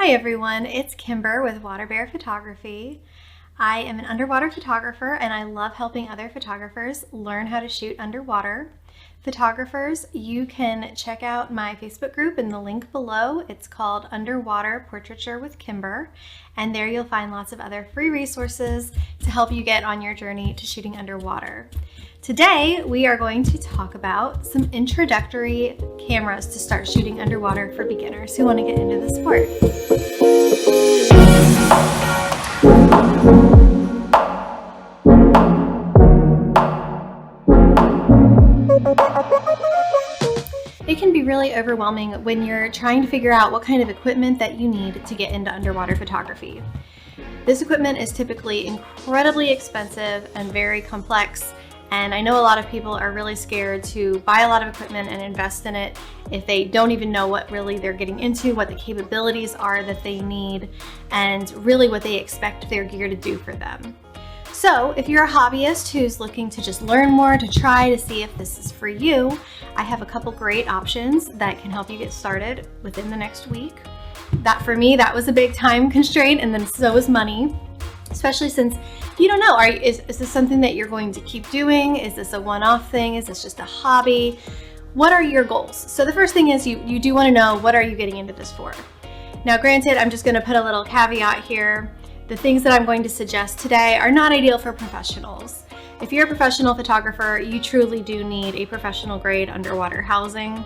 Hi everyone, it's Kimber with Water Bear Photography. I am an underwater photographer and I love helping other photographers learn how to shoot underwater. Photographers, you can check out my Facebook group in the link below. It's called Underwater Portraiture with Kimber, and there you'll find lots of other free resources to help you get on your journey to shooting underwater. Today, we are going to talk about some introductory cameras to start shooting underwater for beginners who want to get into the sport. It can be really overwhelming when you're trying to figure out what kind of equipment that you need to get into underwater photography. This equipment is typically incredibly expensive and very complex. And I know a lot of people are really scared to buy a lot of equipment and invest in it if they don't even know what really they're getting into, what the capabilities are that they need, and really what they expect their gear to do for them. So if you're a hobbyist who's looking to just learn more, to try to see if this is for you, I have a couple great options that can help you get started within the next week. That for me, that was a big time constraint, and then so was money. Especially since you don't know, is this something that you're going to keep doing? Is this a one-off thing? Is this just a hobby? What are your goals? So the first thing is you do want to know, what are you getting into this for? Now granted, I'm just going to put a little caveat here. The things that I'm going to suggest today are not ideal for professionals. If you're a professional photographer, you truly do need a professional grade underwater housing.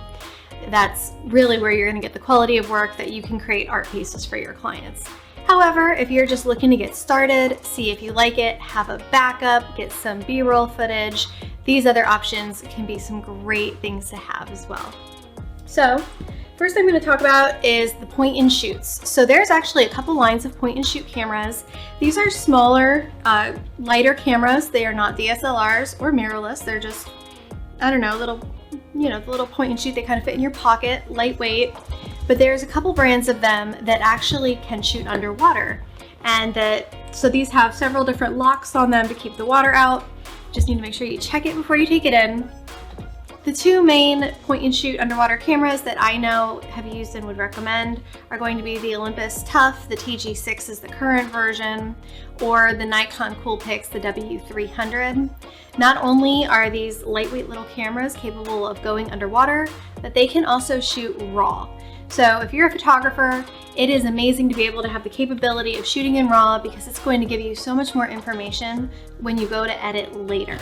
That's really where you're going to get the quality of work that you can create art pieces for your clients. However, if you're just looking to get started, see if you like it, have a backup, get some B-roll footage, these other options can be some great things to have as well. So, first I'm going to talk about is the point and shoots. So there's actually a couple lines of point and shoot cameras. These are smaller, lighter cameras. They are not DSLRs or mirrorless. They're just, I don't know, the little point and shoot. They kind of fit in your pocket, lightweight. But there's a couple brands of them that actually can shoot underwater. So these have several different locks on them to keep the water out. Just need to make sure you check it before you take it in. The two main point and shoot underwater cameras that I know, have used, and would recommend are going to be the Olympus Tough, the TG6 is the current version, or the Nikon Coolpix, the W300. Not only are these lightweight little cameras capable of going underwater, but they can also shoot RAW. So if you're a photographer, it is amazing to be able to have the capability of shooting in RAW because it's going to give you so much more information when you go to edit later.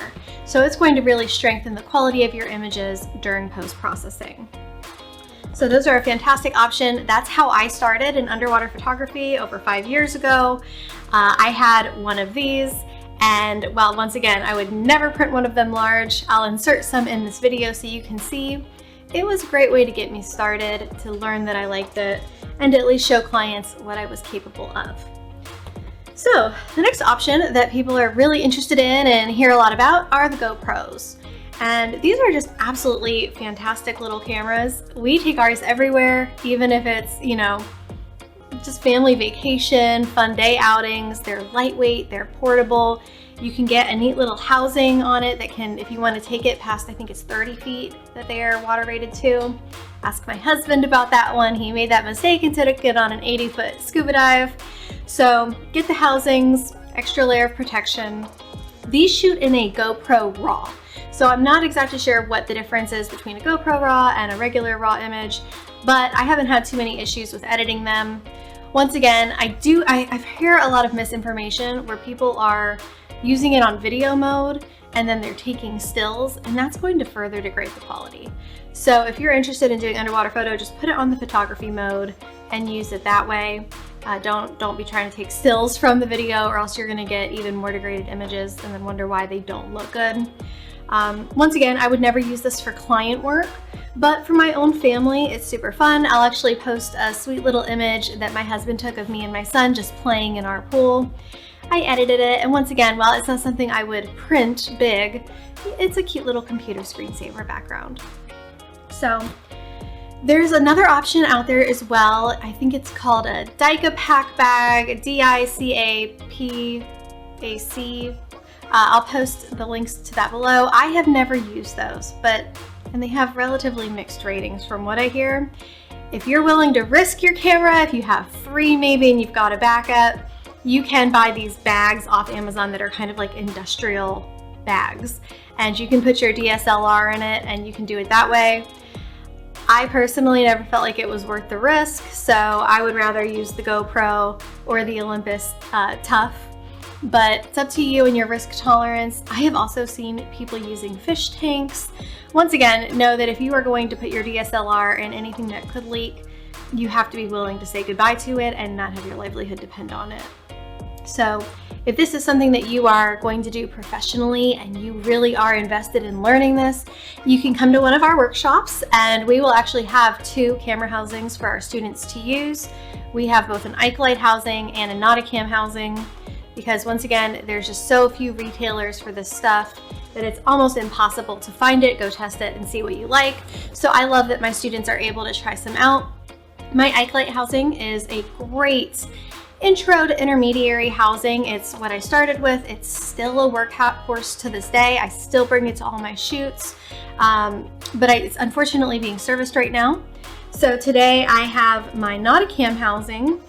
So it's going to really strengthen the quality of your images during post-processing. So those are a fantastic option. That's how I started in underwater photography over 5 years ago. I had one of these, and well, once again, I would never print one of them large. I'll insert some in this video so you can see. It was a great way to get me started, to learn that I liked it, and to at least show clients what I was capable of. So the next option that people are really interested in and hear a lot about are the GoPros. And these are just absolutely fantastic little cameras. We take ours everywhere, even if it's, just family vacation, fun day outings. They're lightweight, they're portable. You can get a neat little housing on it that can, if you want to take it past, I think it's 30 feet that they are water rated to. Ask my husband about that one. He made that mistake and took it on an 80-foot scuba dive. So get the housings, extra layer of protection. These shoot in a GoPro RAW. So I'm not exactly sure what the difference is between a GoPro RAW and a regular RAW image, but I haven't had too many issues with editing them. Once again, I hear a lot of misinformation where people are using it on video mode and then they're taking stills, and that's going to further degrade the quality. So if you're interested in doing underwater photo, just put it on the photography mode and use it that way. Don't be trying to take stills from the video, or else you're going to get even more degraded images and then wonder why they don't look good. Once again, I would never use this for client work, but for my own family, it's super fun. I'll actually post a sweet little image that my husband took of me and my son just playing in our pool. I edited it, and once again, while it's not something I would print big, it's a cute little computer screensaver background. So there's another option out there as well. I think it's called a Dica Pack Bag, DICAPAC. I'll post the links to that below. I have never used those, and they have relatively mixed ratings from what I hear. if you're willing to risk your camera, if you have 3 maybe and you've got a backup, you can buy these bags off Amazon that are kind of like industrial bags. And you can put your DSLR in it and you can do it that way. I personally never felt like it was worth the risk, so I would rather use the GoPro or the Olympus Tough. But it's up to you and your risk tolerance. I have also seen people using fish tanks. Once again, know that if you are going to put your DSLR in anything that could leak, you have to be willing to say goodbye to it and not have your livelihood depend on it. So if this is something that you are going to do professionally and you really are invested in learning this, you can come to one of our workshops and we will actually have 2 camera housings for our students to use. We have both an Ikelite housing and a Nauticam housing because once again, there's just so few retailers for this stuff that it's almost impossible to find it, go test it and see what you like. So I love that my students are able to try some out. My Ikelite housing is a great intro to intermediary housing. It's what I started with. It's still a workhorse to this day. I still bring it to all my shoots, but it's unfortunately being serviced right now. So today I have my Nauticam housing.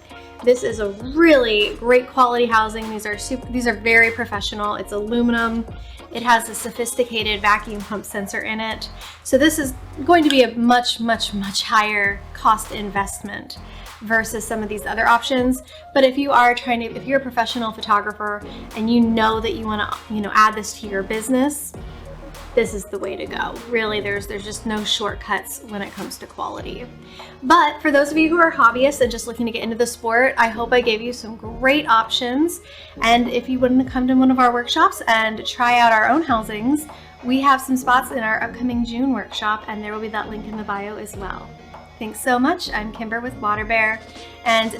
This is a really great quality housing. These are very professional. It's aluminum. It has a sophisticated vacuum pump sensor in it. So this is going to be a much higher cost investment versus some of these other options. But if you are if you're a professional photographer and you know that you want to, add this to your business, this is the way to go. Really, there's just no shortcuts when it comes to quality. But for those of you who are hobbyists and just looking to get into the sport, I hope I gave you some great options. And if you want to come to one of our workshops and try out our own housings, we have some spots in our upcoming June workshop, and there will be that link in the bio as well. Thanks so much. I'm Kimber with Water Bear, and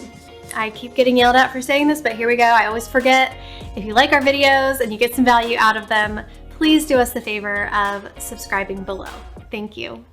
I keep getting yelled at for saying this, but here we go. I always forget. If you like our videos and you get some value out of them, please do us the favor of subscribing below. Thank you.